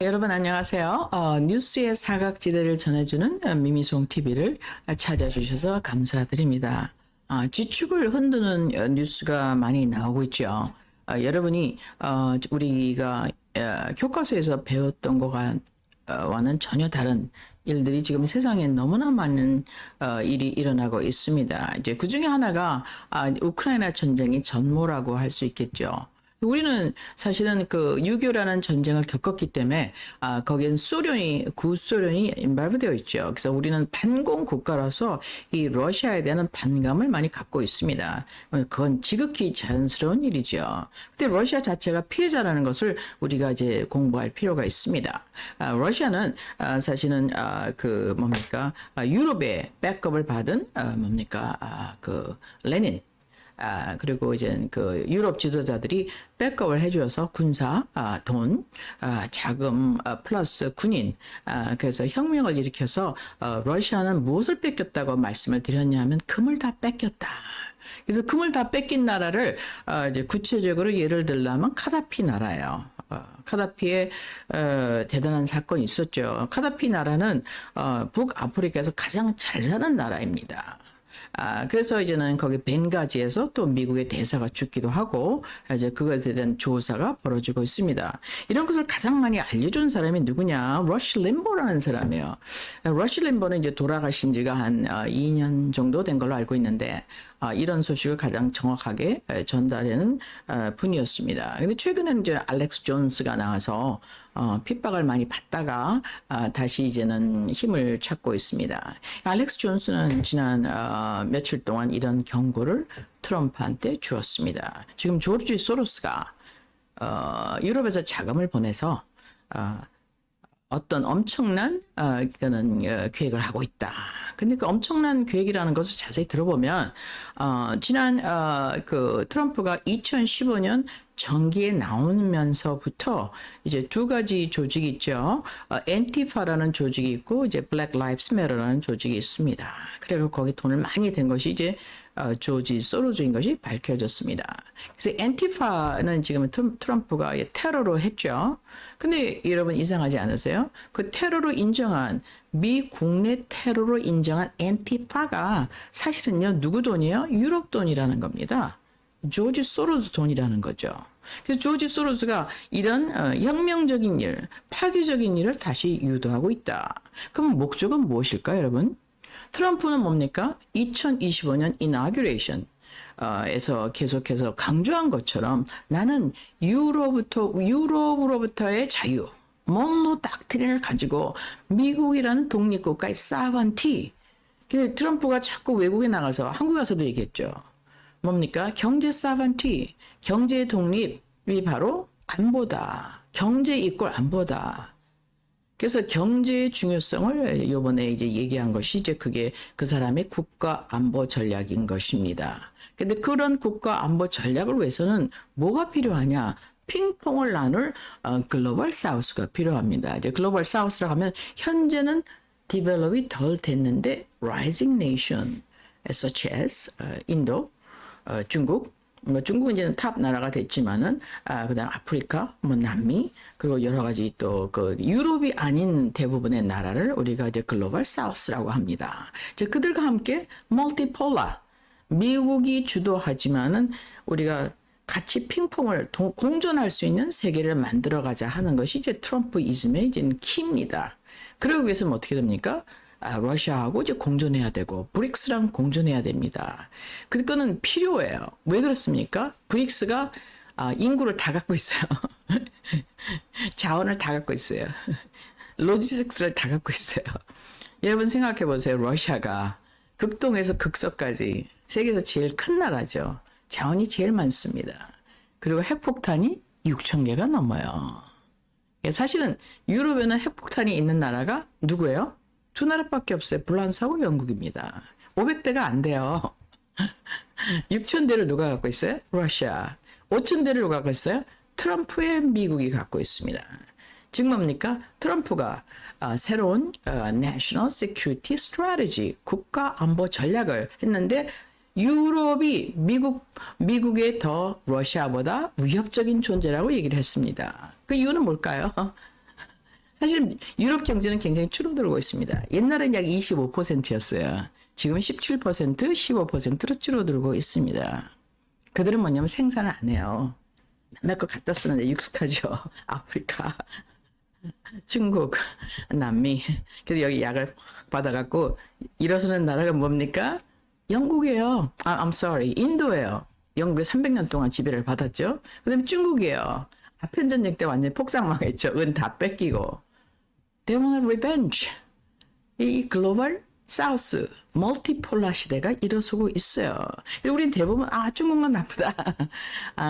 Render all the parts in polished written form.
여러분 안녕하세요. 뉴스의 사각지대를 전해주는 미미송 TV를 찾아주셔서 감사드립니다. 지축을 흔드는 뉴스가 많이 나오고 있죠. 여러분이 우리가 교과서에서 배웠던 것과는 전혀 다른 일들이 지금 세상에 너무나 많은 일이 일어나고 있습니다. 이제 그 중에 하나가 우크라이나 전쟁이 전모라고 할 수 있겠죠. 우리는 사실은 그 6.25라는 전쟁을 겪었기 때문에 거기엔 구소련이 인발브되어 있죠. 그래서 우리는 반공 국가라서 이 러시아에 대한 반감을 많이 갖고 있습니다. 그건 지극히 자연스러운 일이죠. 근데 러시아 자체가 피해자라는 것을 우리가 이제 공부할 필요가 있습니다. 러시아는 사실은 유럽의 백업을 받은 그 레닌 그리고 이제 그 유럽 지도자들이 백업을 해주어서 군사, 돈, 자금, 플러스 군인, 그래서 혁명을 일으켜서 러시아는 무엇을 뺏겼다고 말씀을 드렸냐 하면 금을 다 뺏겼다. 그래서 금을 다 뺏긴 나라를 이제 구체적으로 예를 들자면 카다피 나라예요. 카다피의 대단한 사건이 있었죠. 카다피 나라는 북아프리카에서 가장 잘 사는 나라입니다. 그래서 이제는 거기 벵가지에서 또 미국의 대사가 죽기도 하고, 이제 그것에 대한 조사가 벌어지고 있습니다. 이런 것을 가장 많이 알려준 사람이 누구냐? 러시 림보라는 사람이에요. 러시 림보는 이제 돌아가신 지가 한 2년 정도 된 걸로 알고 있는데, 이런 소식을 가장 정확하게 전달하는 분이었습니다. 근데 최근에는 이제 알렉스 존스가 나와서 핍박을 많이 받다가 다시 이제는 힘을 찾고 있습니다. 알렉스 존스는 지난 며칠 동안 이런 경고를 트럼프한테 주었습니다. 지금 조르지 소로스가 유럽에서 자금을 보내서 어떤 엄청난 계획을 하고 있다. 근데 그 엄청난 계획이라는 것을 자세히 들어보면 지난 그 트럼프가 2015년 정기에 나오면서부터 이제 두 가지 조직이 있죠. 엔티파라는 조직이 있고 이제 블랙 라이브스 매터라는 조직이 있습니다. 그리고 거기 돈을 많이 댄 것이 이제 조지 소로스인 것이 밝혀졌습니다. 그래서 엔티파는 지금 트럼프가 테러로 했죠. 근데 여러분 이상하지 않으세요? 그 테러로 인정한 미 국내 테러로 인정한 엔티파가 사실은요 누구 돈이에요? 유럽 돈이라는 겁니다. 조지 소로스 돈이라는 거죠. 그래서 조지 소로스가 이런 혁명적인 일, 파괴적인 일을 다시 유도하고 있다. 그럼 목적은 무엇일까요, 여러분? 트럼프는 뭡니까? 2025년 이나규레이션 에서 계속해서 강조한 것처럼 나는 유럽으로부터의 자유, 몬로 닥트린을 가지고 미국이라는 독립국가의 사반티. 트럼프가 자꾸 외국에 나가서 한국 가서도 얘기했죠. 뭡니까? 경제 사반티, 경제 독립이 바로 안보다. 경제 이꼴 안보다. 그래서 경제의 중요성을 요번에 이제 얘기한 것이 이제 그게 그 사람의 국가 안보 전략인 것입니다. 근데 그런 국가 안보 전략을 위해서는 뭐가 필요하냐? 핑퐁을 나눌 글로벌 사우스가 필요합니다. 이제 글로벌 사우스라고 하면 현재는 디벨롭이 덜 됐는데 rising nation such as 인도, 중국, 중국은 이제는 탑 나라가 됐지만은 그다음 아프리카, 남미 그리고 여러 가지 또 그 유럽이 아닌 대부분의 나라를 우리가 이제 글로벌 사우스라고 합니다. 이제 그들과 함께 멀티폴라 미국이 주도하지만은 우리가 같이 핑퐁을 공존할 수 있는 세계를 만들어가자 하는 것이 이제 트럼프이즘의 이제 키입니다. 그러기 위해서는 어떻게 됩니까? 러시아하고 이제 공존해야 되고 브릭스랑 공존해야 됩니다. 그거는 필요해요. 왜 그렇습니까? 브릭스가 인구를 다 갖고 있어요. 자원을 다 갖고 있어요. 로지스틱스를 다 갖고 있어요. 여러분 생각해 보세요. 러시아가 극동에서 극서까지 세계에서 제일 큰 나라죠. 자원이 제일 많습니다. 그리고 핵폭탄이 6,000개가 넘어요. 사실은 유럽에는 핵폭탄이 있는 나라가 누구예요? 두 나라밖에 없어요. 프랑스하고 영국입니다. 500대가 안 돼요. 6,000대를 누가 갖고 있어요? 러시아. 5,000대를 누가 갖고 있어요? 트럼프의 미국이 갖고 있습니다. 즉 뭡니까? 트럼프가 새로운 National Security Strategy, 국가 안보 전략을 했는데 유럽이 미국의 더 러시아보다 위협적인 존재라고 얘기를 했습니다. 그 이유는 뭘까요? 사실 유럽 경제는 굉장히 줄어들고 있습니다. 옛날엔 약 25%였어요. 지금은 17%, 15%로 줄어들고 있습니다. 그들은 뭐냐면 생산을 안 해요. 남의 거 갖다 쓰는데 익숙하죠. 아프리카, 중국, 남미. 그래서 여기 약을 확 받아갖고 일어서는 나라가 뭡니까? 영국이에요. I'm sorry. 인도예요. 영국에 300년 동안 지배를 받았죠. 그 다음에 중국이에요. 아편 전쟁 때 완전히 폭삭망했죠. 은 다 뺏기고. They want revenge. 이 글로벌 사우스 멀티폴라 시대가 일어서고 있어요. 우린 대부분 중국만 나쁘다.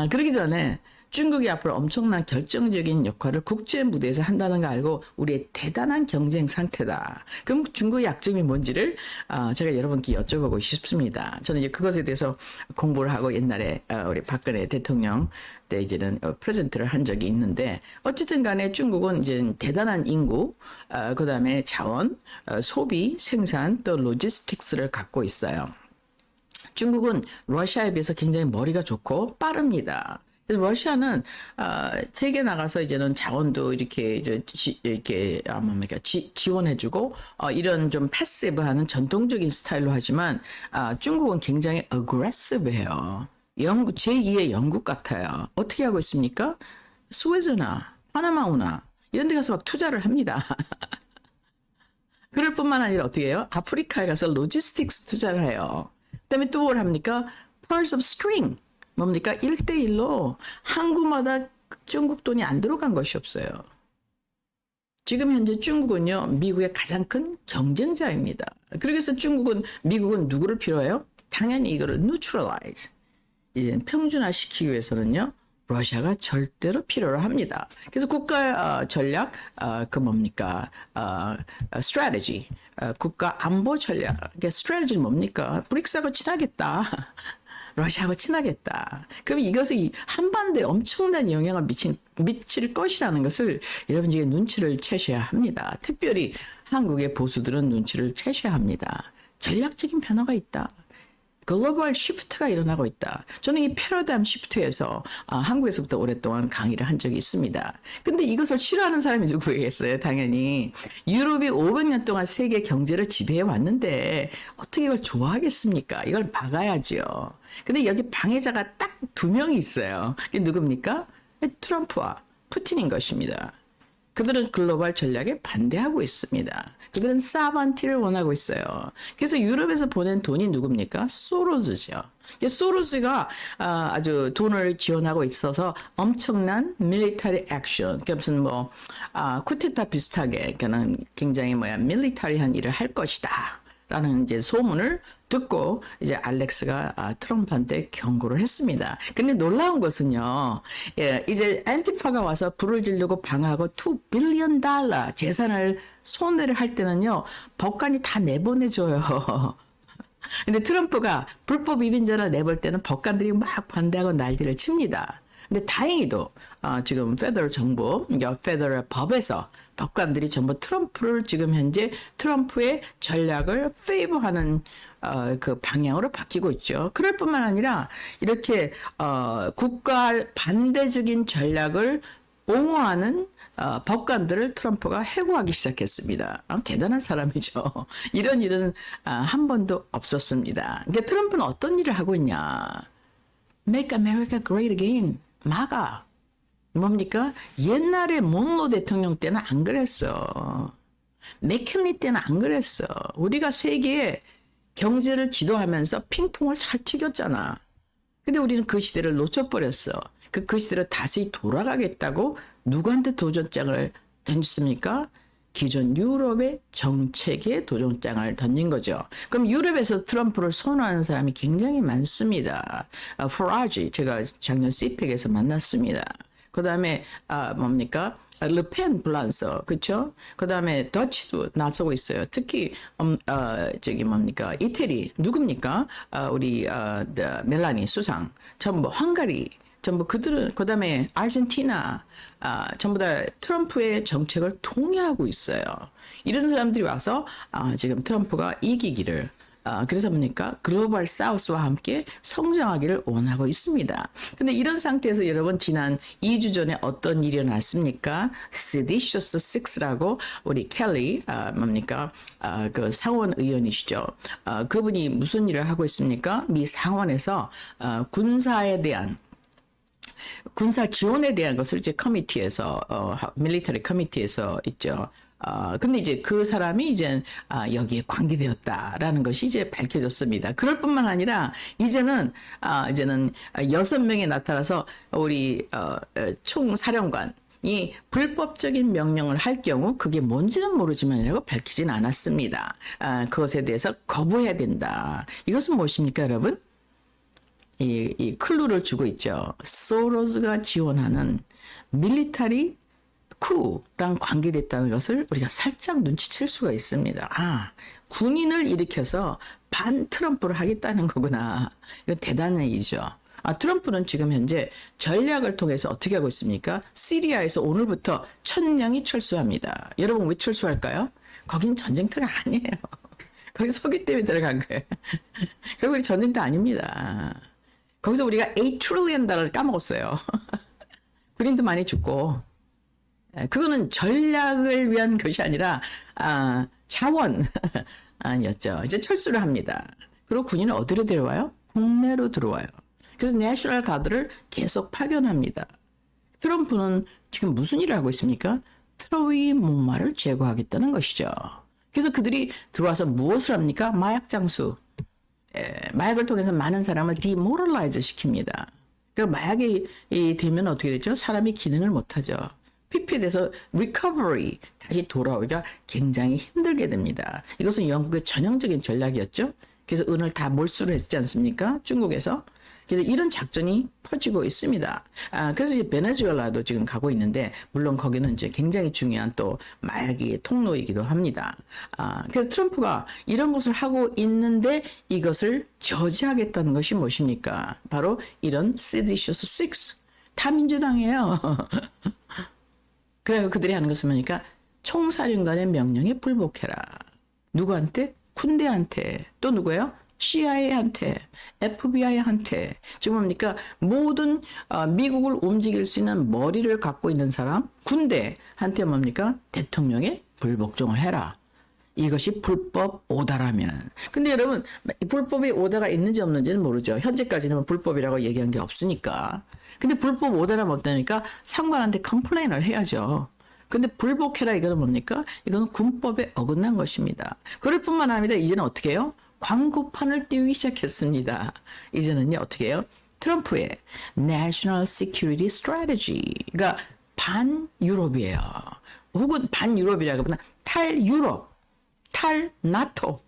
그러기 전에 중국이 앞으로 엄청난 결정적인 역할을 국제 무대에서 한다는 거 알고 우리의 대단한 경쟁 상태다. 그럼 중국의 약점이 뭔지를 제가 여러분께 여쭤보고 싶습니다. 저는 이제 그것에 대해서 공부를 하고 옛날에 우리 박근혜 대통령 때 이제는 프레젠트를 한 적이 있는데 어쨌든 간에 중국은 이제 대단한 인구, 그다음에 자원, 소비, 생산 또 로지스틱스를 갖고 있어요. 중국은 러시아에 비해서 굉장히 머리가 좋고 빠릅니다. 그래서 러시아는 세계 나가서 이제는 자원도 이렇게 지원해주고 이런 좀 패시브하는 전통적인 스타일로 하지만 중국은 굉장히 어그레시브해요. 제2의 영국 같아요. 어떻게 하고 있습니까? 스웨즈나 파나마 운하 이런 데 가서 막 투자를 합니다. 그럴 뿐만 아니라 어떻게 해요? 아프리카에 가서 로지스틱스 투자를 해요. 그다음에 또 뭘 합니까? Pearls of String. 뭡니까? 1대1로 항구마다 중국 돈이 안 들어간 것이 없어요. 지금 현재 중국은요, 미국의 가장 큰 경쟁자입니다. 그래서 미국은 누구를 필요해요? 당연히 이거를 neutralize. 이제 평준화시키기 위해서는요, 러시아가 절대로 필요로 합니다. 그래서 국가 전략, strategy, 국가 안보 전략. strategy는 뭡니까? 브릭스하고 친하겠다. 러시아하고 친하겠다. 그럼 이것이 한반도에 엄청난 영향을 미칠 것이라는 것을 여러분 지금 눈치를 채셔야 합니다. 특별히 한국의 보수들은 눈치를 채셔야 합니다. 전략적인 변화가 있다. 글로벌 시프트가 일어나고 있다. 저는 이 패러다임 시프트에서 한국에서부터 오랫동안 강의를 한 적이 있습니다. 근데 이것을 싫어하는 사람이 누구겠어요? 당연히 유럽이 500년 동안 세계 경제를 지배해 왔는데 어떻게 이걸 좋아하겠습니까? 이걸 막아야죠. 근데 여기 방해자가 딱 2명이 있어요. 그게 누굽니까? 트럼프와 푸틴인 것입니다. 그들은 글로벌 전략에 반대하고 있습니다. 그들은 사반티를 원하고 있어요. 그래서 유럽에서 보낸 돈이 누굽니까? 소로스죠. 소로스가 아주 돈을 지원하고 있어서 엄청난 밀리터리 액션, 그러니까 무슨 쿠데타 비슷하게 굉장히 밀리터리한 일을 할 것이다. 라는 이제 소문을 듣고 이제 알렉스가 트럼프한테 경고를 했습니다. 근데 놀라운 것은요, 이제 안티파가 와서 불을 지르고 방하고 $2 billion 재산을 손해를 할 때는요, 법관이 다 내보내줘요. 근데 트럼프가 불법 위반자를 내볼 때는 법관들이 막 반대하고 난리를 칩니다. 근데 다행히도 지금 페더럴 정부, 페더럴 법에서 법관들이 전부 트럼프를 지금 현재 트럼프의 전략을 페이버하는 그 방향으로 바뀌고 있죠. 그럴 뿐만 아니라 이렇게 국가 반대적인 전략을 옹호하는 법관들을 트럼프가 해고하기 시작했습니다. 대단한 사람이죠. 이런 일은 한 번도 없었습니다. 그러니까 트럼프는 어떤 일을 하고 있냐? Make America Great Again. 막아. 뭡니까? 옛날에 몬로 대통령 때는 안 그랬어. 맥킨리 때는 안 그랬어. 우리가 세계의 경제를 지도하면서 핑퐁을 잘 튀겼잖아. 근데 우리는 그 시대를 놓쳐버렸어. 그 시대로 다시 돌아가겠다고 누구한테 도전장을 던졌습니까? 기존 유럽의 정책에 도전장을 던진 거죠. 그럼 유럽에서 트럼프를 선호하는 사람이 굉장히 많습니다. 프라지 제가 작년 CPEC에서 만났습니다. 그 다음에 르펜 블란서, 그렇죠? 그 다음에 더치도 나서고 있어요. 특히 이태리 누굽니까? 우리 멜라니 수상, 전부 헝가리, 전부 그들은 그 다음에 아르헨티나 전부 다 트럼프의 정책을 동의하고 있어요. 이런 사람들이 와서 지금 트럼프가 이기기를 그래서 뭡니까? 글로벌 사우스와 함께 성장하기를 원하고 있습니다. 근데 이런 상태에서 여러분 지난 2주 전에 어떤 일이 일어났습니까? Seditious Six라고 우리 켈리 뭡니까? 그 상원 의원이시죠. 그분이 무슨 일을 하고 있습니까? 미 상원에서 군사에 대한 군사 지원에 대한 것을 이제 커미티에서 밀리터리 커미티에서 있죠. 근데 이제 그 사람이 이제 여기에 관계되었다라는 것이 이제 밝혀졌습니다. 그럴 뿐만 아니라 이제는 6명이 나타나서 우리 총사령관이 불법적인 명령을 할 경우 그게 뭔지는 모르지만이라고 밝히진 않았습니다. 그것에 대해서 거부해야 된다. 이것은 무엇입니까, 여러분? 이 클루를 주고 있죠. 소로스가 지원하는 밀리터리 쿠랑 관계됐다는 것을 우리가 살짝 눈치챌 수가 있습니다. 군인을 일으켜서 반 트럼프를 하겠다는 거구나. 이건 대단한 일이죠. 트럼프는 지금 현재 전략을 통해서 어떻게 하고 있습니까? 시리아에서 오늘부터 1,000명이 철수합니다. 여러분 왜 철수할까요? 거긴 전쟁터가 아니에요. 거기 서기 때문에 들어간 거예요. 결국 전쟁터 아닙니다. 거기서 우리가 8 트릴리언 달러를 까먹었어요. 군인도 많이 죽고. 그거는 전략을 위한 것이 아니라 자원 아니었죠. 이제 철수를 합니다. 그리고 군인을 어디로 데려와요? 국내로 들어와요. 그래서 내셔널 가드를 계속 파견합니다. 트럼프는 지금 무슨 일을 하고 있습니까? 트로이 목마를 제거하겠다는 것이죠. 그래서 그들이 들어와서 무엇을 합니까? 마약 장수. 마약을 통해서 많은 사람을 디모럴라이즈 시킵니다. 그러니까 마약이 되면 어떻게 되죠? 사람이 기능을 못하죠. 피폐돼서 리커버리 다시 돌아오기가 굉장히 힘들게 됩니다. 이것은 영국의 전형적인 전략이었죠. 그래서 은을 다 몰수를 했지 않습니까? 중국에서. 그래서 이런 작전이 퍼지고 있습니다. 그래서 이제 베네수엘라도 지금 가고 있는데, 물론 거기는 이제 굉장히 중요한 또 마약의 통로이기도 합니다. 그래서 트럼프가 이런 것을 하고 있는데 이것을 저지하겠다는 것이 무엇입니까? 바로 이런 Seditious Six. 다 민주당이에요. 그래서 그들이 하는 것은 뭐니까 총사령관의 명령에 불복해라. 누구한테? 군대한테. 또 누구예요? CIA한테, FBI한테. 지금 뭡니까? 모든 미국을 움직일 수 있는 머리를 갖고 있는 사람, 군대한테 뭡니까? 대통령의 불복종을 해라. 이것이 불법 오다라면. 근데 여러분, 불법의 오다가 있는지 없는지는 모르죠. 현재까지는 불법이라고 얘기한 게 없으니까. 근데 불법 오다라면 어떠니까 상관한테 컴플레인을 해야죠. 근데 불복해라 이거는 뭡니까? 이거는 군법에 어긋난 것입니다. 그럴 뿐만 아니라 이제는 어떻게 해요? 광고판을 띄우기 시작했습니다. 이제는요, 어떻게 해요? 트럼프의 National Security Strategy가 반유럽이에요. 혹은 반유럽이라기보다 탈유럽, 탈나토,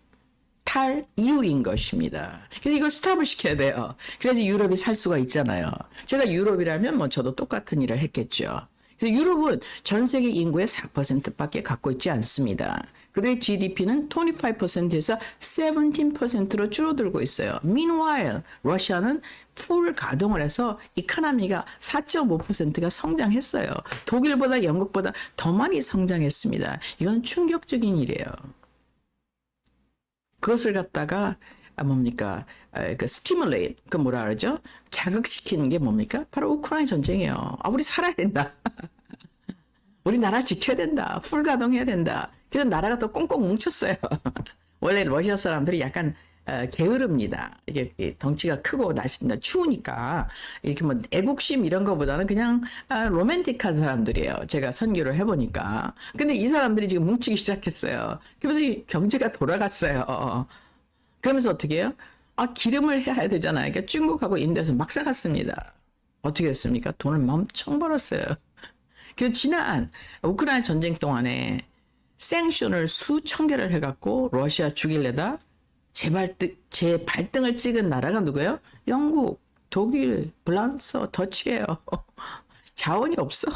탈EU인 것입니다. 그래서 이걸 스탑을 시켜야 돼요. 그래야지 유럽이 살 수가 있잖아요. 제가 유럽이라면 뭐 저도 똑같은 일을 했겠죠. 그래서 유럽은 전 세계 인구의 4%밖에 갖고 있지 않습니다. 그들의 GDP는 25%에서 17%로 줄어들고 있어요. Meanwhile, 러시아는 풀 가동을 해서 이코노미가 4.5%가 성장했어요. 독일보다 영국보다 더 많이 성장했습니다. 이건 충격적인 일이에요. 그것을 갖다가 뭡니까? 그 스티뮬레이트, 그 뭐라 그러죠? 자극시키는 게 뭡니까? 바로 우크라이나 전쟁이에요. 우리 살아야 된다. 우리 나라 지켜야 된다. 풀 가동해야 된다. 그래서 나라가 또 꽁꽁 뭉쳤어요. 원래 러시아 사람들이 약간 게으릅니다. 이게 덩치가 크고 날씨가 추우니까 이렇게 뭐 애국심 이런 거보다는 그냥 로맨틱한 사람들이에요. 제가 선교를 해보니까. 근데 이 사람들이 지금 뭉치기 시작했어요. 그래서 경제가 돌아갔어요. 그러면서 어떻게 해요? 기름을 해야 되잖아요. 그러니까 중국하고 인도에서 막 사갔습니다. 어떻게 됐습니까? 돈을 엄청 벌었어요. 그래서 지난 우크라이나 전쟁 동안에 생션을 수천 개를 해갖고 러시아 죽일래다 제 발등을 찍은 나라가 누구예요? 영국, 독일, 프랑스, 더치예요. 자원이 없어.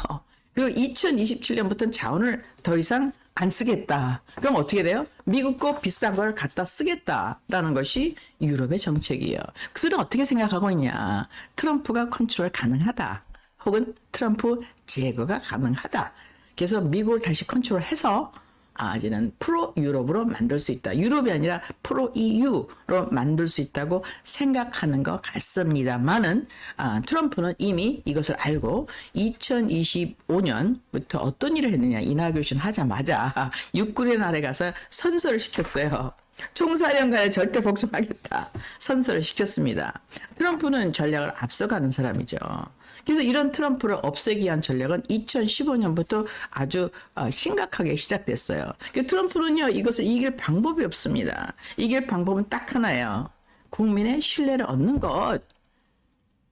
그리고 2027년부터는 자원을 더 이상 안 쓰겠다. 그럼 어떻게 돼요? 미국 거 비싼 걸 갖다 쓰겠다라는 것이 유럽의 정책이에요. 그들은 어떻게 생각하고 있냐? 트럼프가 컨트롤 가능하다. 혹은 트럼프 제거가 가능하다. 그래서 미국을 다시 컨트롤해서 이제는 프로 유럽으로 만들 수 있다. 유럽이 아니라 프로 EU로 만들 수 있다고 생각하는 것 같습니다만은 트럼프는 이미 이것을 알고 2025년부터 어떤 일을 했느냐. 이나그레이션 하자마자 육군의 날에 가서 선서를 시켰어요. 총사령관에 절대 복종하겠다. 선서를 시켰습니다. 트럼프는 전략을 앞서가는 사람이죠. 그래서 이런 트럼프를 없애기 위한 전략은 2015년부터 아주 심각하게 시작됐어요. 트럼프는요, 이것을 이길 방법이 없습니다. 이길 방법은 딱 하나예요. 국민의 신뢰를 얻는 것.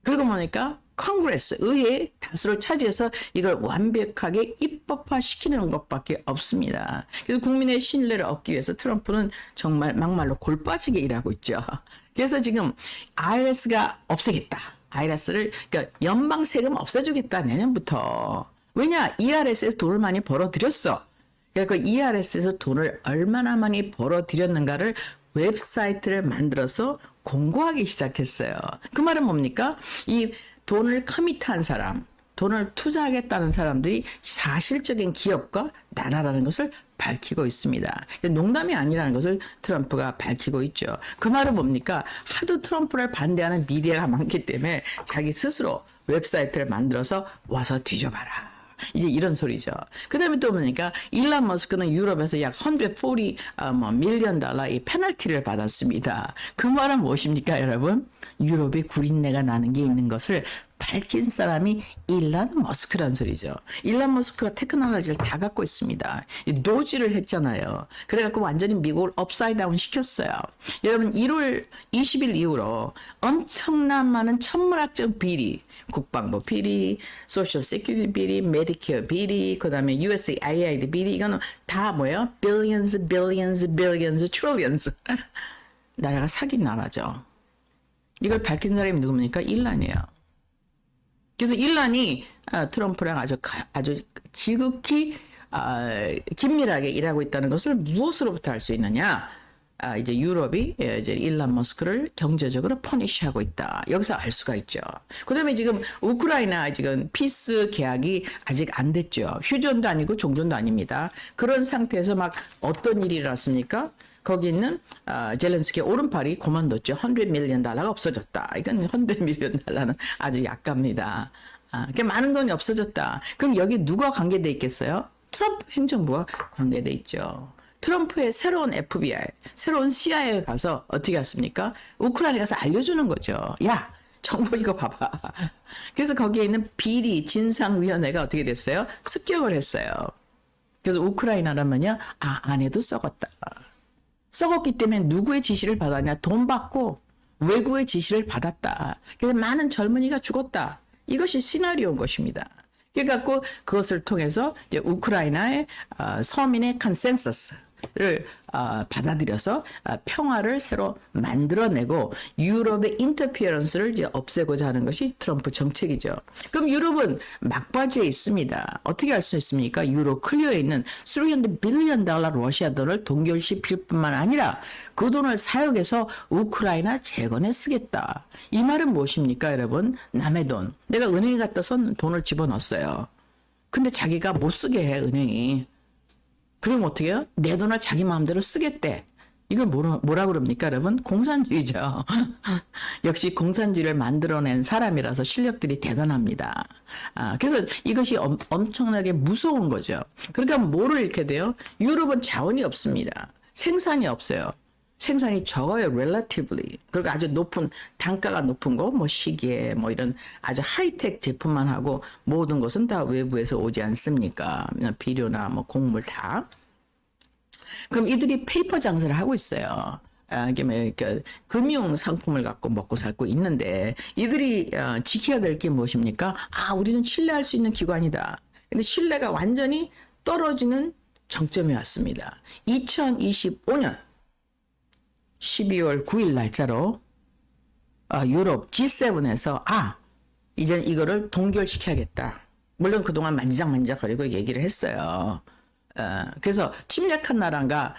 그러고 보니까 컨그레스, 의회 다수를 차지해서 이걸 완벽하게 입법화시키는 것밖에 없습니다. 그래서 국민의 신뢰를 얻기 위해서 트럼프는 정말 막말로 골 빠지게 일하고 있죠. 그래서 지금 IRS가 없애겠다. IRS를, 그러니까 연방 세금 없애주겠다, 내년부터. 왜냐? ERS에서 돈을 많이 벌어들였어. 그러니까 ERS에서 돈을 얼마나 많이 벌어들였는가를 웹사이트를 만들어서 공고하기 시작했어요. 그 말은 뭡니까? 이 돈을 커미트한 사람, 돈을 투자하겠다는 사람들이 사실적인 기업과 나라라는 것을 밝히고 있습니다. 농담이 아니라는 것을 트럼프가 밝히고 있죠. 그 말은 뭡니까? 하도 트럼프를 반대하는 미디어가 많기 때문에 자기 스스로 웹사이트를 만들어서 와서 뒤져봐라. 이제 이런 소리죠. 그 다음에 또 뭡니까? 일론 머스크는 유럽에서 약 140 밀리언 달러의 페널티를 받았습니다. 그 말은 무엇입니까, 여러분? 유럽이 구린내가 나는 게 있는 것을 밝힌 사람이 일론 머스크란 소리죠. 일론 머스크가 테크놀로지를 다 갖고 있습니다. 도지를 했잖아요. 그래갖고 완전히 미국을 업사이드 다운 시켰어요. 여러분 1월 20일 이후로 엄청난 많은 천문학적 비리, 국방부 비리, 소셜 세큐리티 비리, 메디케어 비리, 그 다음에 USAID 비리, 이거는 다 뭐예요? billions, billions, billions, trillions. 나라가 사긴 나라죠. 이걸 밝힌 사람이 누굽니까? 일론이에요. 그래서 일론이 트럼프랑 아주 지극히 긴밀하게 일하고 있다는 것을 무엇으로부터 알 수 있느냐? 이제 유럽이 이제 일론 머스크를 경제적으로 퍼니시하고 있다. 여기서 알 수가 있죠. 그다음에 지금 우크라이나 지금 피스 계약이 아직 안 됐죠. 휴전도 아니고 종전도 아닙니다. 그런 상태에서 막 어떤 일이 일어났습니까? 거기 있는 젤렌스키 오른팔이 고만뒀죠. 100 밀리언 달러가 없어졌다. 이건 100 밀리언 달러는 아주 약갑니다. 그러니까 많은 돈이 없어졌다. 그럼 여기 누가 관계돼 있겠어요? 트럼프 행정부가 관계돼 있죠. 트럼프의 새로운 FBI, 새로운 CIA에 가서 어떻게 했습니까? 우크라이나에 가서 알려주는 거죠. 야, 정보 이거 봐봐. 그래서 거기에 있는 비리 진상위원회가 어떻게 됐어요? 습격을 했어요. 그래서 우크라이나라면요, 안에도 썩었다. 썩었기 때문에 누구의 지시를 받았냐? 돈 받고 외국의 지시를 받았다. 그래서 많은 젊은이가 죽었다. 이것이 시나리오인 것입니다. 그래갖고 그것을 통해서 이제 우크라이나의 서민의 컨센서스를 받아들여서 평화를 새로 만들어내고 유럽의 인터피어런스를 이제 없애고자 하는 것이 트럼프 정책이죠. 그럼 유럽은 막바지에 있습니다. 어떻게 할 수 있습니까? 유로 클리어에 있는 300 빌리언 달러 러시아 돈을 동결시킬 뿐만 아니라 그 돈을 사용해서 우크라이나 재건에 쓰겠다. 이 말은 무엇입니까, 여러분? 남의 돈. 내가 은행에 갖다 선 돈을 집어넣었어요. 근데 자기가 못 쓰게 해, 은행이. 그럼 어떻게 해요? 내 돈을 자기 마음대로 쓰겠대. 이걸 뭐라 그럽니까, 여러분? 공산주의죠. 역시 공산주의를 만들어낸 사람이라서 실력들이 대단합니다. 그래서 이것이 엄청나게 무서운 거죠. 그러니까 뭐를 잃게 돼요? 유럽은 자원이 없습니다. 생산이 없어요. 생산이 적어요, relatively. 그리고 아주 높은, 단가가 높은 거, 뭐 시계, 뭐 이런 아주 하이텍 제품만 하고 모든 것은 다 외부에서 오지 않습니까? 비료나 뭐 곡물 다. 그럼 이들이 페이퍼 장사를 하고 있어요. 그러니까 금융 상품을 갖고 먹고 살고 있는데 이들이 지켜야 될 게 무엇입니까? 우리는 신뢰할 수 있는 기관이다. 근데 신뢰가 완전히 떨어지는 정점이 왔습니다. 2025년 12월 9일 날짜로 유럽 G7에서 이제는 이거를 동결시켜야겠다. 물론 그동안 만지작만지작거리고 얘기를 했어요. 그래서 침략한 나라가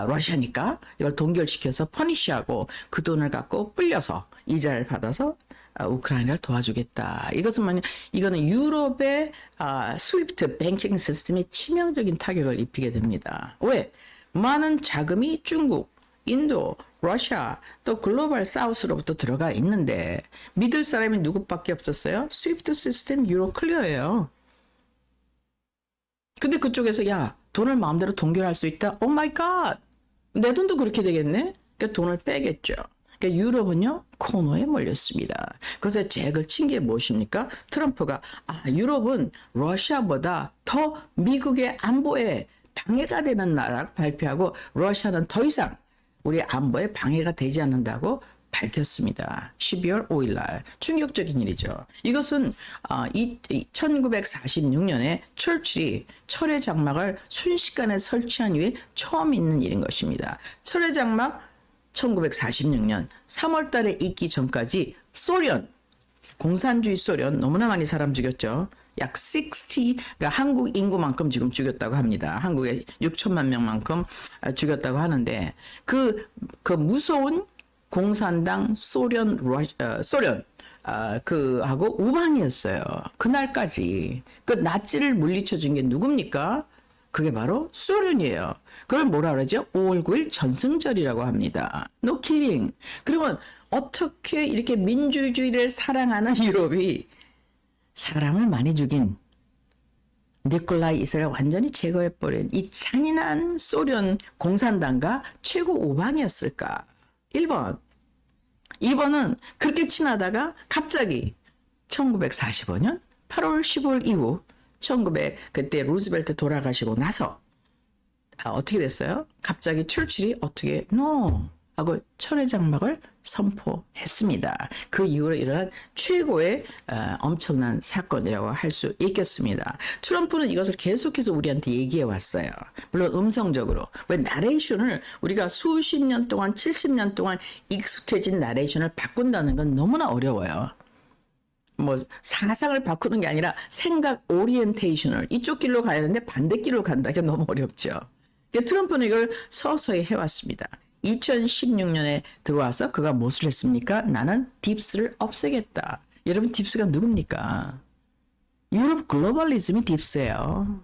러시아니까 이걸 동결시켜서 퍼니시하고 그 돈을 갖고 불려서 이자를 받아서 우크라이나를 도와주겠다. 이거는 유럽의 스위프트 뱅킹 시스템에 치명적인 타격을 입히게 됩니다. 왜? 많은 자금이 중국, 인도, 러시아, 또 글로벌 사우스로부터 들어가 있는데 믿을 사람이 누구밖에 없었어요? 스위프트 시스템 유로 클리어예요. 근데 그쪽에서 야, 돈을 마음대로 동결할 수 있다? 오 마이 갓! 내 돈도 그렇게 되겠네? 그러니까 돈을 빼겠죠. 그러니까 유럽은요, 코너에 몰렸습니다. 그래서 잭을 친 게 무엇입니까? 트럼프가, 유럽은 러시아보다 더 미국의 안보에 방해가 되는 나라를 발표하고 러시아는 더 이상 우리 안보에 방해가 되지 않는다고 밝혔습니다. 12월 5일 날 충격적인 일이죠. 이것은 1946년에 철칠이 철의 장막을 순식간에 설치한 이후에 처음 있는 일인 것입니다. 철의 장막 1946년 3월 달에 있기 전까지 소련, 공산주의 소련 너무나 많이 사람 죽였죠. 약 60, 그러니까 한국 인구만큼 지금 죽였다고 합니다. 한국에 6천만 명만큼 죽였다고 하는데 그 무서운 공산당 소련 그하고 우방이었어요. 그날까지 그 나치를 물리쳐 준 게 누굽니까? 그게 바로 소련이에요. 그걸 뭐라 그러죠? 5월 9일 전승절이라고 합니다. No kidding. 그러면 어떻게 이렇게 민주주의를 사랑하는 유럽이 사람을 많이 죽인 니콜라이 2세를 완전히 제거해버린 이 잔인한 소련 공산당과 최고 우방이었을까? 1번은 그렇게 친하다가 갑자기 1945년 8월 15일 이후 그때 루즈벨트 돌아가시고 나서 어떻게 됐어요? 갑자기 철칠이 어떻게 NO 하고 철의 장막을 선포했습니다. 그 이후로 일어난 최고의 엄청난 사건이라고 할 수 있겠습니다. 트럼프는 이것을 계속해서 우리한테 얘기해 왔어요. 물론 음성적으로. 왜 나레이션을 우리가 수십 년 동안 70년 동안 익숙해진 나레이션을 바꾼다는 건 너무나 어려워요. 뭐 사상을 바꾸는 게 아니라 생각 오리엔테이션을 이쪽 길로 가야 되는데 반대길로 간다기가 너무 어렵죠. 트럼프는 이걸 서서히 해왔습니다. 2016년에 들어와서 그가 무엇을 했습니까? 나는 딥스를 없애겠다. 여러분 딥스가 누굽니까? 유럽 글로벌리즘이 딥스예요.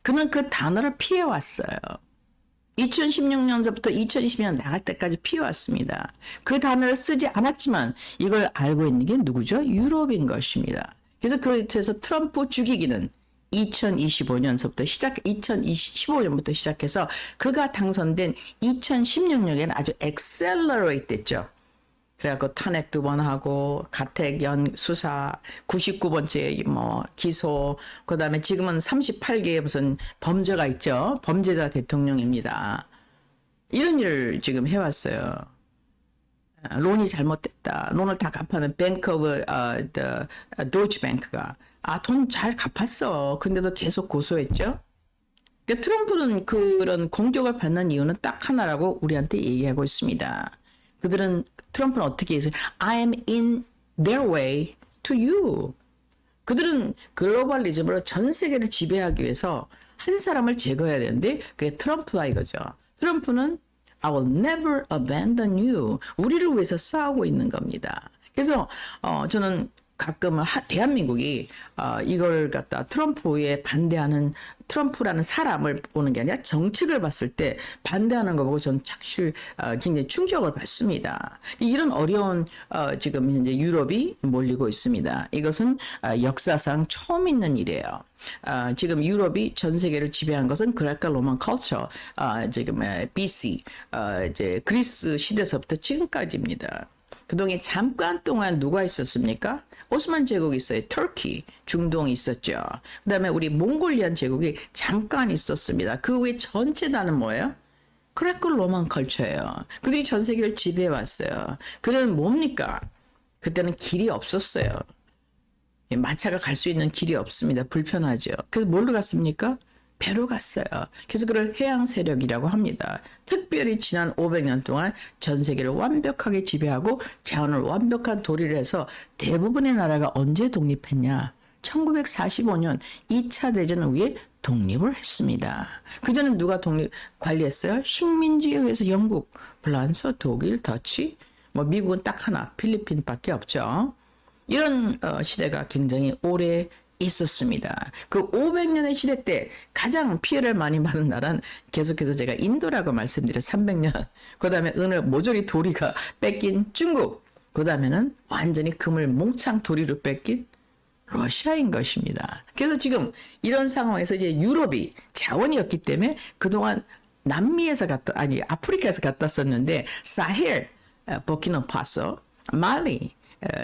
그는 그 단어를 피해왔어요. 2016년서부터 2020년 나갈 때까지 피해왔습니다. 그 단어를 쓰지 않았지만 이걸 알고 있는 게 누구죠? 유럽인 것입니다. 그래서 그래서 트럼프 죽이기는 2025년부터 2015년부터 시작해서 그가 당선된 2016년에는 아주 accelerate 됐죠. 그래갖고 탄핵 2번 하고 가택연 수사 99번째 뭐 기소 그다음에 지금은 38개의 무슨 범죄가 있죠. 범죄자 대통령입니다. 이런 일을 지금 해왔어요. 론이 잘못됐다. 론을 다 갚아는 뱅크 오브 도이치뱅크가 돈 잘 갚았어. 근데도 계속 고소했죠. 그러니까 트럼프는 그런 공격을 받는 이유는 딱 하나라고 우리한테 얘기하고 있습니다. 트럼프는 어떻게 해서 I am in their way to you. 그들은 글로벌리즘으로 전 세계를 지배하기 위해서 한 사람을 제거해야 되는데 그게 트럼프다 이거죠. 트럼프는 I will never abandon you. 우리를 위해서 싸우고 있는 겁니다. 그래서 저는 가끔은 대한민국이 이걸 갖다 트럼프에 반대하는 트럼프라는 사람을 보는 게 아니라 정책을 봤을 때 반대하는 거 보고 저는 사실 굉장히 충격을 받습니다. 이런 어려운 지금 현재 유럽이 몰리고 있습니다. 이것은 역사상 처음 있는 일이에요. 지금 유럽이 전 세계를 지배한 것은 그랄까 로만 컬처 지금 BC 이제 그리스 시대서부터 지금까지입니다. 그동안 잠깐 동안 누가 있었습니까? 오스만 제국이 있어요. 터키, 중동이 있었죠. 그 다음에 우리 몽골리안 제국이 잠깐 있었습니다. 그 후에 전체 다는 뭐예요? 그레코 로만 컬처예요. 그들이 전 세계를 지배해왔어요. 그들은 뭡니까? 그때는 길이 없었어요. 마차가 갈 수 있는 길이 없습니다. 불편하죠. 그래서 뭘로 갔습니까? 배로 갔어요. 그래서 그걸 해양 세력이라고 합니다. 특별히 지난 500년 동안 전 세계를 완벽하게 지배하고 자원을 완벽한 도리를 해서 대부분의 나라가 언제 독립했냐? 1945년 2차 대전 후에 독립을 했습니다. 그전엔 누가 독립 관리했어요? 식민지에 의해서 영국, 프랑스, 독일, 더치, 뭐 미국은 딱 하나, 필리핀밖에 없죠. 이런 시대가 굉장히 오래 있었습니다. 그 500년의 시대 때 가장 피해를 많이 받은 나라는 계속해서 제가 인도라고 말씀드린 300년. 그 다음에 은을 모조리 도리가 뺏긴 중국. 그 다음에는 완전히 금을 몽창 도리로 뺏긴 러시아인 것입니다. 그래서 지금 이런 상황에서 이제 유럽이 자원이었기 때문에 그동안 남미에서 아프리카에서 갔다 썼는데 사헬, 버키나파소, 말리,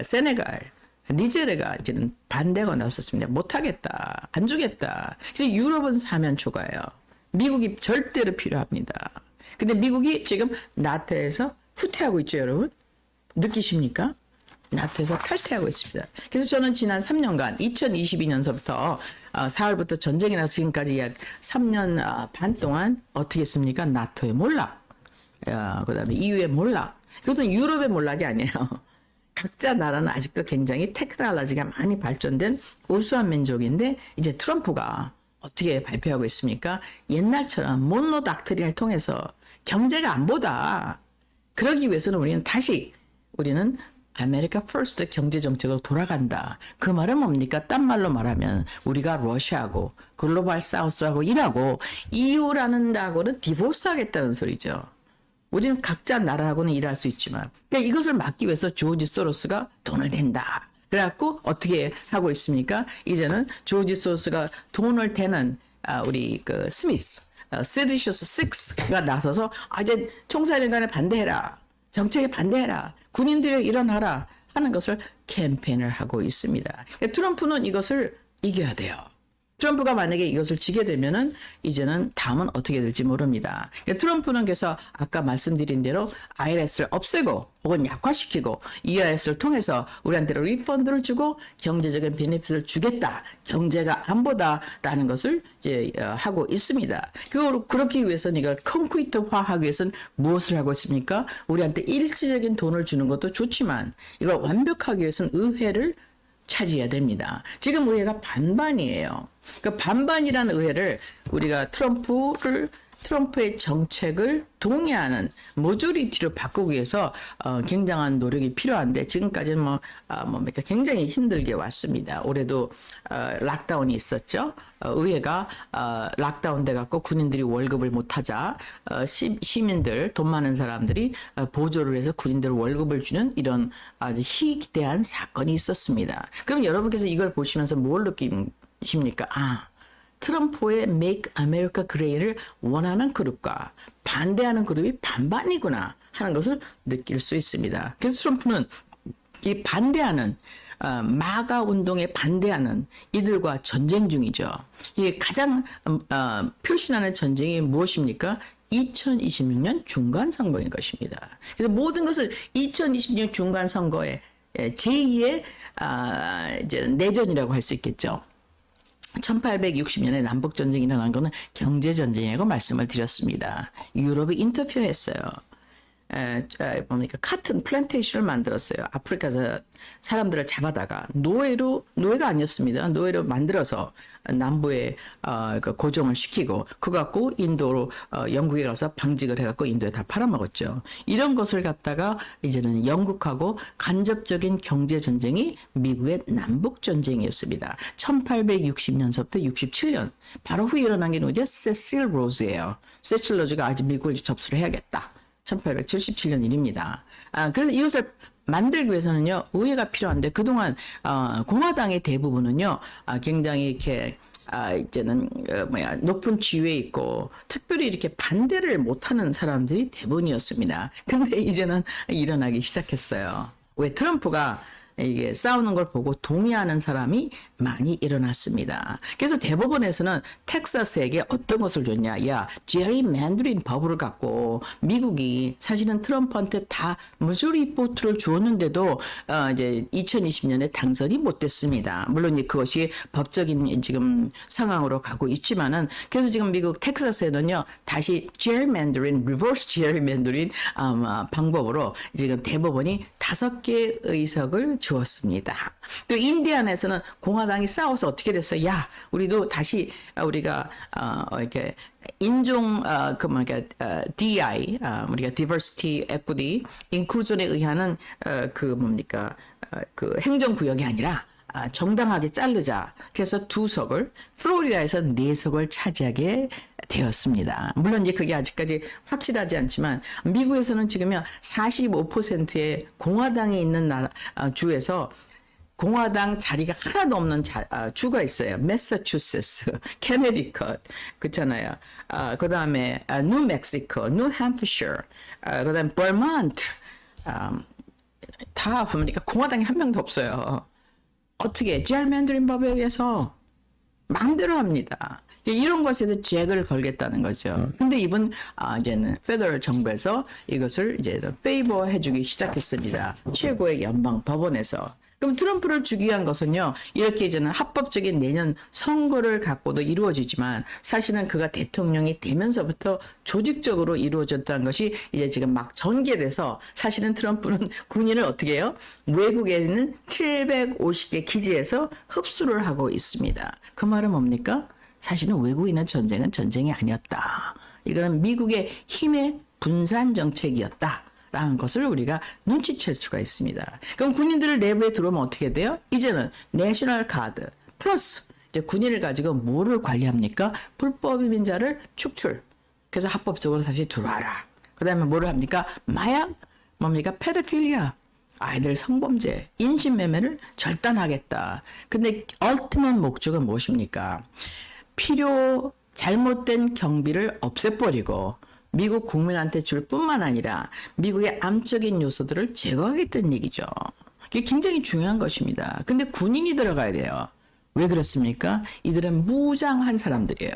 세네갈, 니제르가 이제는 반대가 나섰습니다. 못하겠다. 안 주겠다. 그래서 유럽은 사면 초과예요. 미국이 절대로 필요합니다. 근데 미국이 지금 나토에서 후퇴하고 있죠, 여러분? 느끼십니까? 나토에서 탈퇴하고 있습니다. 그래서 저는 지난 3년간 2022년서부터 4월부터 전쟁이 나서 지금까지 약 3년 반 동안 어떻게 했습니까? 나토의 몰락, 그 다음에 EU의 몰락. 그것도 유럽의 몰락이 아니에요. 각자 나라는 아직도 굉장히 테크놀로지가 많이 발전된 우수한 민족인데 이제 트럼프가 어떻게 발표하고 있습니까? 옛날처럼 몬로 닥트린을 통해서 경제가 안보다. 그러기 위해서는 우리는 아메리카 퍼스트 경제 정책으로 돌아간다. 그 말은 뭡니까? 딴 말로 말하면 우리가 러시아하고 글로벌 사우스하고 일하고 EU라는 다고는 디보스 하겠다는 소리죠. 우리는 각자 나라하고는 일할 수 있지만 그러니까 이것을 막기 위해서 조지 소로스가 돈을 낸다. 그래갖고 어떻게 하고 있습니까? 이제는 조지 소로스가 돈을 대는 우리 그 스미스, 세드리셔스 6가 나서서 이제 총사령관에 반대해라. 정책에 반대해라. 군인들이 일어나라 하는 것을 캠페인을 하고 있습니다. 그러니까 트럼프는 이것을 이겨야 돼요. 트럼프가 만약에 이것을 지게 되면은 이제는 다음은 어떻게 될지 모릅니다. 그러니까 트럼프는 그래서 아까 말씀드린 대로 IRS를 없애고 혹은 약화시키고 EIS를 통해서 우리한테 리펀드를 주고 경제적인 베네핏을 주겠다. 경제가 안보다라는 것을 이제 하고 있습니다. 그렇기 위해서는 이걸 콘크리트화하기 위해서는 무엇을 하고 있습니까? 우리한테 일시적인 돈을 주는 것도 좋지만 이걸 완벽하기 위해서는 의회를 차지해야 됩니다. 지금 의회가 반반이에요. 그 반반이라는 의회를 우리가 트럼프의 정책을 동의하는 모조리티로 바꾸기 위해서 굉장한 노력이 필요한데 지금까지는 굉장히 힘들게 왔습니다. 올해도 락다운이 있었죠. 의회가 락다운 돼 갖고 군인들이 월급을 못 하자 시민들 돈 많은 사람들이 보조를 해서 군인들 월급을 주는 이런 아주 희귀대한 사건이 있었습니다. 그럼 여러분께서 이걸 보시면서 뭘 느끼십니까? 트럼프의 Make America Great을 원하는 그룹과 반대하는 그룹이 반반이구나 하는 것을 느낄 수 있습니다. 그래서 트럼프는 이 반대하는 마가 운동에 반대하는 이들과 전쟁 중이죠. 이 가장 표신하는 전쟁이 무엇입니까? 2026년 중간선거인 것입니다. 그래서 모든 것을 2026년 중간선거의 제2의 이제 내전이라고 할 수 있겠죠. 1860년에 남북전쟁이 일어난 것은 경제전쟁이라고 말씀을 드렸습니다. 유럽이 인터페어했어요. 카튼 플랜테이션을 만들었어요. 아프리카에서 사람들을 잡아다가 노예가 아니었습니다. 노예로 만들어서 남부에 고정을 시키고 그거 갖고 인도로 영국에 가서 방직을 해갖고 인도에 다 팔아먹었죠. 이런 것을 갖다가 이제는 영국하고 간접적인 경제 전쟁이 미국의 남북 전쟁이었습니다. 1860년서부터 67년 바로 후에 일어난 게 누구죠? 세실 로즈예요. 세실 로즈가 아직 미국을 접수를 해야겠다. 1877년 일입니다. 그래서 이것을 만들기 위해서는요, 의회가 필요한데, 그동안, 공화당의 대부분은요, 굉장히 이렇게, 이제는, 높은 지위에 있고, 특별히 이렇게 반대를 못하는 사람들이 대부분이었습니다. 근데 이제는 일어나기 시작했어요. 왜 트럼프가 이게 싸우는 걸 보고 동의하는 사람이 많이 일어났습니다. 그래서 대법원에서는 텍사스에게 어떤 것을 줬냐? 제리맨더린 법을 갖고 미국이 사실은 트럼프한테 다 무조리 보트를 주었는데도 이제 2020년에 당선이 못 됐습니다. 물론 그것이 법적인 지금 상황으로 가고 있지만은 그래서 지금 미국 텍사스에는요 다시 리버스 제리맨더린 방법으로 지금 대법원이 5개 의석을 주었습니다. 또 인디안에서는 공화당이 싸워서 어떻게 됐어요? 야, 우리도 다시 우리가 이렇게 인종 DI 우리가 Diversity, Equity, Inclusion에 의하는 그 행정구역이 아니라 정당하게 자르자. 그래서 2석을, 플로리다에서 4석을 차지하게 되었습니다. 물론 이제 그게 아직까지 확실하지 않지만 미국에서는 지금요 45%의 공화당이 있는 주에서 공화당 자리가 하나도 없는 주가 있어요. 매사추세츠, 캐네디컷, 그렇잖아요. 그 다음에 뉴멕시코, 뉴햄프셔, 그 다음에 버먼트, 다 보니까 공화당이 한 명도 없어요. 어떻게 제알맨드린 법에 의해서 마음대로 합니다. 이런 것에서 잭을 걸겠다는 거죠. 근데 이번 이제는 페더럴 정부에서 이것을 이제 페이버 해주기 시작했습니다. 최고의 연방 법원에서. 그럼 트럼프를 주기 위한 것은요, 이렇게 이제는 합법적인 내년 선거를 갖고도 이루어지지만 사실은 그가 대통령이 되면서부터 조직적으로 이루어졌다는 것이 이제 지금 막 전개돼서 사실은 트럼프는 군인을 어떻게 해요? 외국에 있는 750개 기지에서 흡수를 하고 있습니다. 그 말은 뭡니까? 사실은 외국에 있는 전쟁은 전쟁이 아니었다. 이거는 미국의 힘의 분산 정책이었다. 라는 것을 우리가 눈치챌 수가 있습니다. 그럼 군인들을 내부에 들어오면 어떻게 돼요? 이제는 내셔널 가드 플러스 이제 군인을 가지고 뭐를 관리합니까? 불법 이민자를 축출. 그래서 합법적으로 다시 들어와라. 그 다음에 뭐를 합니까? 마약, 뭡니까? 페도필리아, 아이들 성범죄, 인신매매를 절단하겠다. 근데 얼티밋 목적은 무엇입니까? 잘못된 경비를 없애버리고 미국 국민한테 줄 뿐만 아니라 미국의 암적인 요소들을 제거하겠다는 얘기죠. 이게 굉장히 중요한 것입니다. 근데 군인이 들어가야 돼요. 왜 그렇습니까? 이들은 무장한 사람들이에요.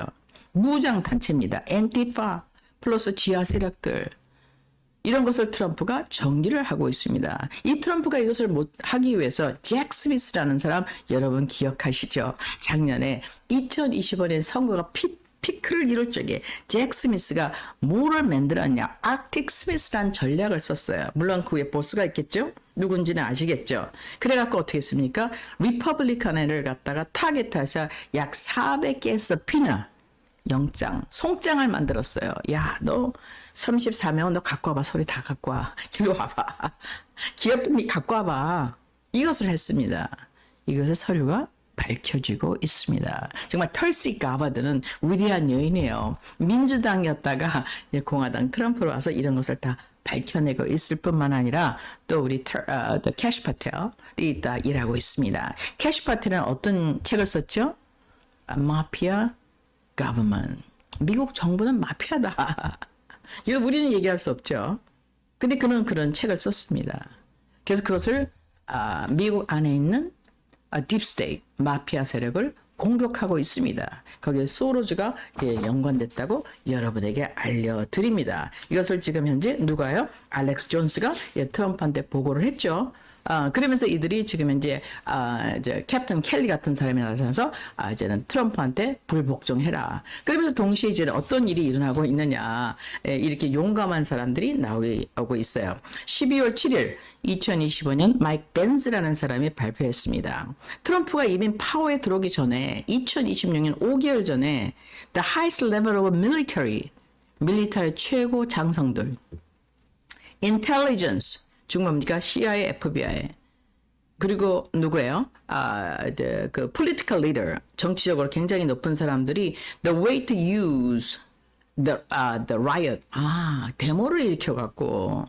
무장 단체입니다. 엔티파 플러스 지하 세력들. 이런 것을 트럼프가 정리를 하고 있습니다. 이 트럼프가 이것을 하기 위해서 잭 스미스라는 사람 여러분 기억하시죠? 작년에 2020년에 선거가 피크를 이룰 적에 잭 스미스가 뭐를 만들었냐? 아틱 스미스라는 전략을 썼어요. 물론 그 위에 보스가 있겠죠? 누군지는 아시겠죠? 그래갖고 어떻게 했습니까? 리퍼블리칸을 갖다가 타겟해서 약 400개의 서피나 영장, 송장을 만들었어요. 야, 너 34명 너 갖고 와봐. 소리 다 갖고 와. 이리 와봐. 기업들이 갖고 와봐. 이것을 했습니다. 이것의 서류가 밝혀지고 있습니다. 정말 털시 가바드는 위대한 여인이에요. 민주당이었다가 공화당 트럼프로 와서 이런 것을 다 밝혀내고 있을 뿐만 아니라 또 우리 캐시 파텔이 있다 일하고 있습니다. 캐시 파텔은 어떤 책을 썼죠? 마피아 가버먼. 미국 정부는 마피아다. 이거 우리는 얘기할 수 없죠. 근데 그는 그런 책을 썼습니다. 그래서 그것을 미국 안에 있는 딥스테이트, 마피아 세력을 공격하고 있습니다. 거기에 소로즈가 연관됐다고 여러분에게 알려드립니다. 이것을 지금 현재 누가요? 알렉스 존스가 트럼프한테 보고를 했죠. 그러면서 이들이 지금 이제 캡틴 켈리 같은 사람이 나서서 이제는 트럼프한테 불복종해라. 그러면서 동시에 이제 어떤 일이 일어나고 있느냐, 이렇게 용감한 사람들이 나오고 있어요. 12월 7일 2025년 마이크 벤즈라는 사람이 발표했습니다. 트럼프가 이미 파워에 들어오기 전에 2026년 5개월 전에 The highest level of 밀리터리 최고 장성들, intelligence 즉 뭡니까? CIA, FBI. 그리고 누구예요? 그 political leader, 정치적으로 굉장히 높은 사람들이 the way to use the riot. 데모를 일으켜갖고.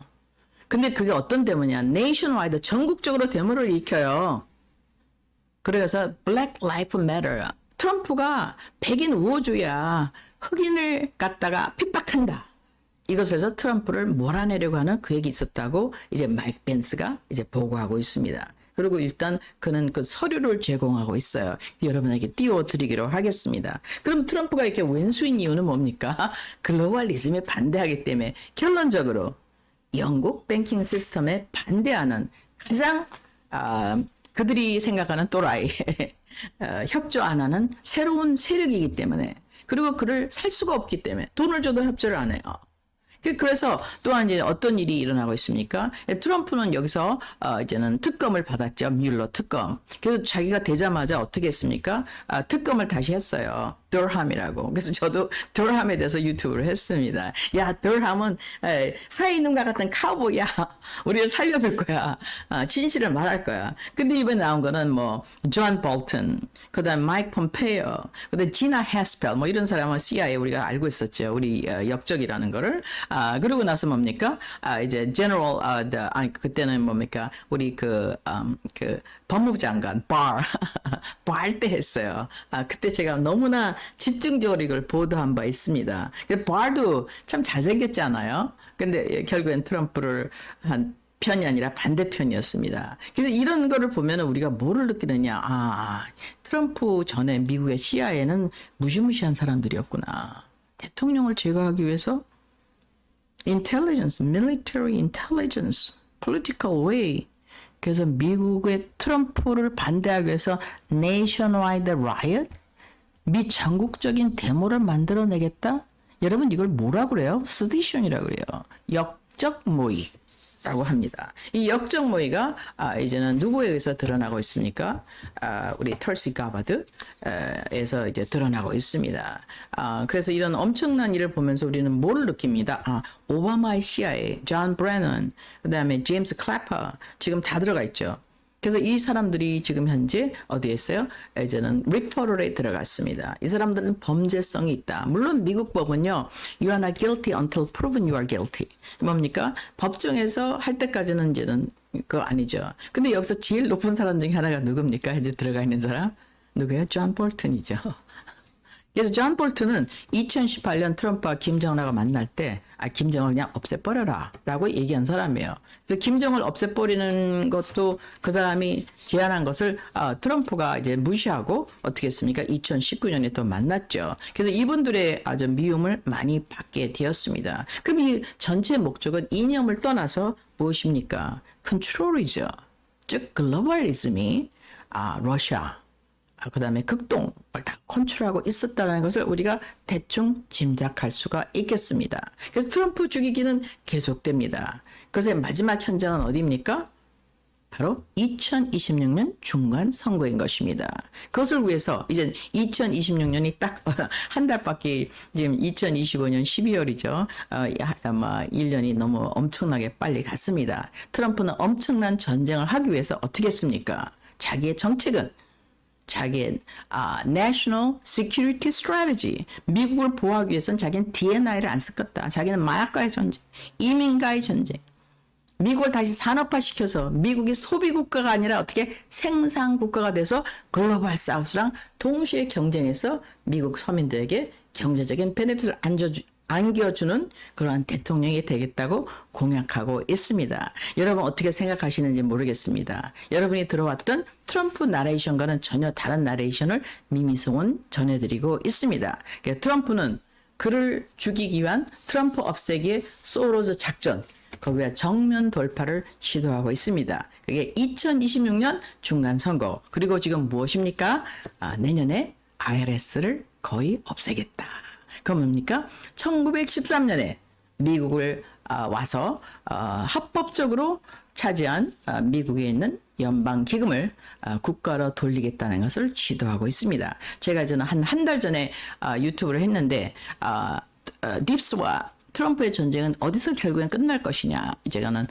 근데 그게 어떤 데모냐? nationwide, 전국적으로 데모를 일으켜요. 그래서 Black Lives Matter. 트럼프가 백인 우호주의야. 흑인을 갖다가 핍박한다. 이것에서 트럼프를 몰아내려고 하는 계획이 있었다고 이제 마이크 벤스가 이제 보고하고 있습니다. 그리고 일단 그는 그 서류를 제공하고 있어요. 여러분에게 띄워드리기로 하겠습니다. 그럼 트럼프가 이렇게 왼수인 이유는 뭡니까? 글로벌리즘에 반대하기 때문에 결론적으로 영국 뱅킹 시스템에 반대하는 가장 그들이 생각하는 또라이 협조 안 하는 새로운 세력이기 때문에, 그리고 그를 살 수가 없기 때문에 돈을 줘도 협조를 안 해요. 그래서 또한 이제 어떤 일이 일어나고 있습니까? 트럼프는 여기서 이제는 특검을 받았죠. 뮬러 특검. 그래서 자기가 되자마자 어떻게 했습니까? 특검을 다시 했어요. 더함이라고. 그래서 저도 더함에 대해서 유튜브를 했습니다. 야, 더함은 하이눈과 같은 카우보이야. 우리를 살려줄 거야. 진실을 말할 거야. 근데 이번에 나온 거는 뭐 존 볼튼, 그다음 마이크 폼페이오, 그다음 지나 해스펠, 뭐 이런 사람은 CIA 우리가 알고 있었죠. 우리 역적이라는 거를. 그러고 나서 뭡니까? 이제 제너럴 아니 그때는 뭡니까? 우리 그 법무부 장관 bar 때 했어요. 그때 제가 너무나 집중적으로 이걸 보도한 바 있습니다. bar도 참 잘생겼잖아요. 근데 결국엔 트럼프를 한 편이 아니라 반대편이었습니다. 그래서 이런 거를 보면 우리가 뭐를 느끼느냐. 트럼프 전에 미국의 CIA는 무시무시한 사람들이었구나. 대통령을 제거하기 위해서 intelligence, military intelligence, political way. 그래서 미국의 트럼프를 반대하기 위해서 nationwide riot, 미전국적인 데모를 만들어내겠다. 여러분 이걸 뭐라 그래요? sedition이라고 그래요. 역적 모의. 라고 합니다. 이 역적 모의가 이제는 누구에 의해서 드러나고 있습니까? 우리 털시 가바드에서 이제 드러나고 있습니다. 그래서 이런 엄청난 일을 보면서 우리는 뭘 느낍니다. 오바마의 CIA, 존 브래넌, 그다음에 제임스 클래퍼 지금 다 들어가 있죠. 그래서 이 사람들이 지금 현재 어디에 있어요? 이제는 리퍼럴에 들어갔습니다. 이 사람들은 범죄성이 있다. 물론 미국 법은요. You are not guilty until proven you are guilty. 뭡니까? 법정에서 할 때까지는 이제는 그거 아니죠. 근데 여기서 제일 높은 사람 중에 하나가 누굽니까? 이제 들어가 있는 사람? 누구예요? 존 볼튼이죠. 그래서 존 볼튼은 2018년 트럼프와 김정은하고 만날 때 김정을 그냥 없애버려라 라고 얘기한 사람이에요. 그래서 김정을 없애버리는 것도 그 사람이 제안한 것을 트럼프가 이제 무시하고 어떻게 했습니까? 2019년에 또 만났죠. 그래서 이분들의 아주 미움을 많이 받게 되었습니다. 그럼 이 전체 목적은 이념을 떠나서 무엇입니까? 컨트롤이죠. 즉 글로벌리즘이 러시아 그 다음에 극동을 다 컨트롤하고 있었다는 것을 우리가 대충 짐작할 수가 있겠습니다. 그래서 트럼프 죽이기는 계속됩니다. 그것의 마지막 현장은 어디입니까? 바로 2026년 중간 선거인 것입니다. 그것을 위해서 이제 2026년이 딱 한 달밖에 지금 2025년 12월이죠. 아마 1년이 너무 엄청나게 빨리 갔습니다. 트럼프는 엄청난 전쟁을 하기 위해서 어떻게 했습니까? 자기의 정책은 자기의 National Security Strategy, 미국을 보호하기 위해서는 자기는 DNI를 안 썼겠다. 자기는 마약과의 전쟁, 이민과의 전쟁, 미국을 다시 산업화시켜서 미국이 소비국가가 아니라 어떻게 생산국가가 돼서 글로벌 사우스랑 동시에 경쟁해서 미국 서민들에게 경제적인 베네핏을 안겨주는 그러한 대통령이 되겠다고 공약하고 있습니다. 여러분 어떻게 생각하시는지 모르겠습니다. 여러분이 들어왔던 트럼프 나레이션과는 전혀 다른 나레이션을 미미송은 전해드리고 있습니다. 트럼프는 그를 죽이기 위한 트럼프 없애기의 소로즈 작전, 거기에 정면 돌파를 시도하고 있습니다. 그게 2026년 중간선거, 그리고 지금 무엇입니까? 내년에 IRS를 거의 없애겠다. 그건 뭡니까? 1913년에 미국을 와서 합법적으로 차지한 미국에 있는 연방기금을 국가로 돌리겠다는 것을 시도하고 있습니다. 제가 이제는 한 달 전에 유튜브를 했는데 딥스와 트럼프의 전쟁은 어디서 결국엔 끝날 것이냐. 제가는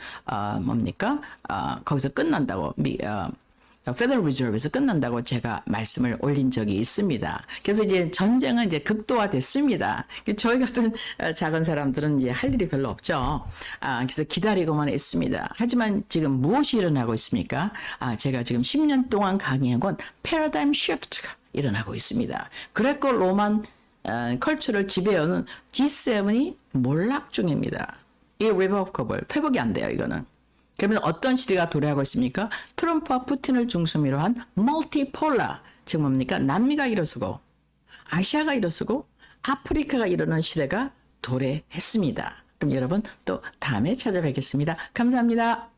뭡니까? 거기서 끝난다고 페더럴 리저브에서 끝난다고 제가 말씀을 올린 적이 있습니다. 그래서 이제 전쟁은 이제 극도화됐습니다. 저희 같은 작은 사람들은 이제 할 일이 별로 없죠. 그래서 기다리고만 있습니다. 하지만 지금 무엇이 일어나고 있습니까? 제가 지금 10년 동안 강의한 건 패러다임 시프트가 일어나고 있습니다. 그레코 로만 컬처를 지배해오는 G7이 몰락 중입니다. irrevocable, 회복이 안 돼요, 이거는. 그러면 어떤 시대가 도래하고 있습니까? 트럼프와 푸틴을 중심으로 한 멀티폴라, 즉 뭡니까? 남미가 일어서고 아시아가 일어서고 아프리카가 일어나는 시대가 도래했습니다. 그럼 여러분 또 다음에 찾아뵙겠습니다. 감사합니다.